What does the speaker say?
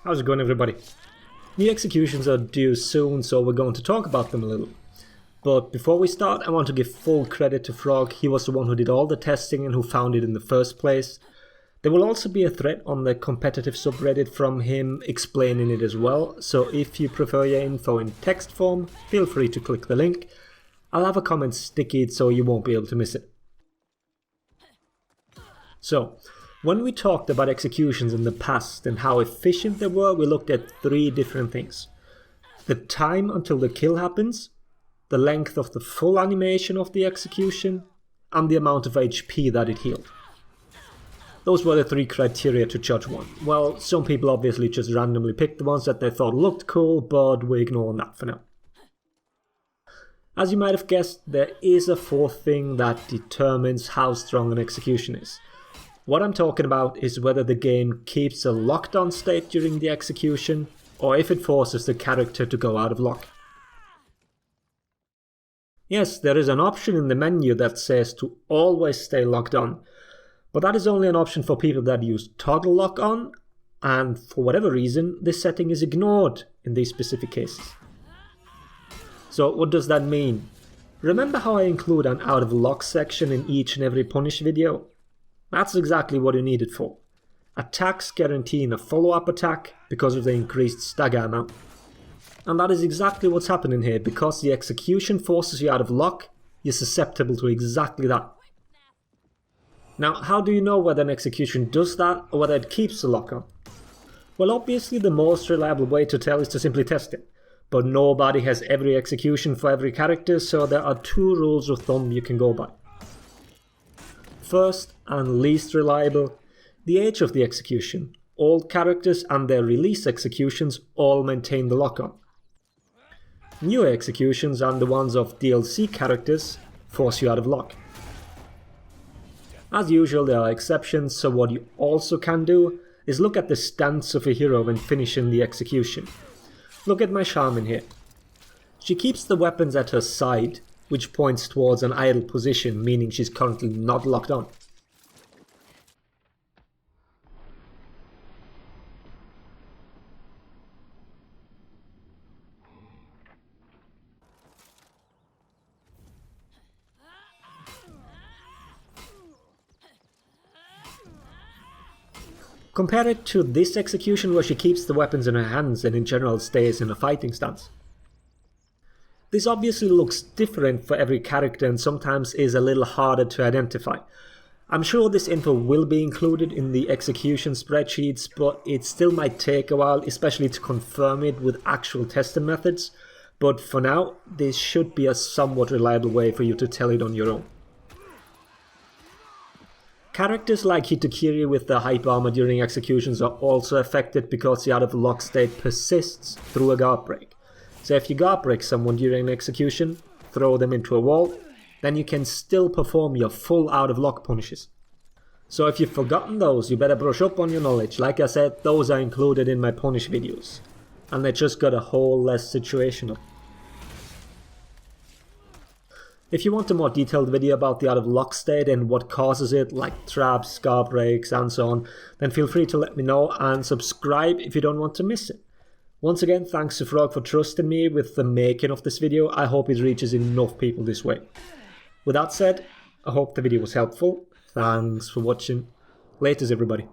How's it going, everybody? New executions are due soon, so we're going to talk about them a little. But before we start, I want to give full credit to Frog. He was the one who did all the testing and who found it in the first place. There will also be a thread on the competitive subreddit from him explaining it as well, so if you prefer your info in text form, feel free to click the link. I'll have a comment stickied so you won't be able to miss it. So, when we talked about executions in the past and how efficient they were, we looked at three different things. The time until the kill happens, the length of the full animation of the execution, and the amount of HP that it healed. Those were the three criteria to judge one. Well, some people obviously just randomly picked the ones that they thought looked cool, but we're ignoring that for now. As you might have guessed, there is a fourth thing that determines how strong an execution is. What I'm talking about is whether the game keeps a locked-on state during the execution, or if it forces the character to go out of lock. Yes, there is an option in the menu that says to always stay locked on, but that is only an option for people that use toggle lock on, and for whatever reason, this setting is ignored in these specific cases. So what does that mean? Remember how I include an out of lock section in each and every punish video? That's exactly what you need it for. Attacks guaranteeing a follow-up attack because of the increased stagger amount. And that is exactly what's happening here. Because the execution forces you out of lock, you're susceptible to exactly that. Now, how do you know whether an execution does that or whether it keeps the lock on? Well, obviously the most reliable way to tell is to simply test it. But nobody has every execution for every character, so there are two rules of thumb you can go by. First and least reliable, the age of the execution. All characters and their release executions all maintain the lock-on. Newer executions and the ones of DLC characters force you out of lock. As usual, there are exceptions, so what you also can do is look at the stance of a hero when finishing the execution. Look at my shaman here. She keeps the weapons at her side, which points towards an idle position, meaning she's currently not locked on. Compare it to this execution where she keeps the weapons in her hands and in general stays in a fighting stance. This obviously looks different for every character and sometimes is a little harder to identify. I'm sure this info will be included in the execution spreadsheets, but it still might take a while, especially to confirm it with actual testing methods. But for now, this should be a somewhat reliable way for you to tell it on your own. Characters like Hitokiri with the hype armor during executions are also affected because the out of lock state persists through a guard break. So if you guard break someone during an execution, throw them into a wall, then you can still perform your full out of lock punishes. So if you've forgotten those, you better brush up on your knowledge. Like I said, those are included in my punish videos. And they just got a whole less situational. If you want a more detailed video about the out of lock state and what causes it, like traps, guard breaks and so on, then feel free to let me know and subscribe if you don't want to miss it. Once again, thanks to Frog for trusting me with the making of this video. I hope it reaches enough people this way. With that said, I hope the video was helpful. Thanks for watching. Laters, everybody.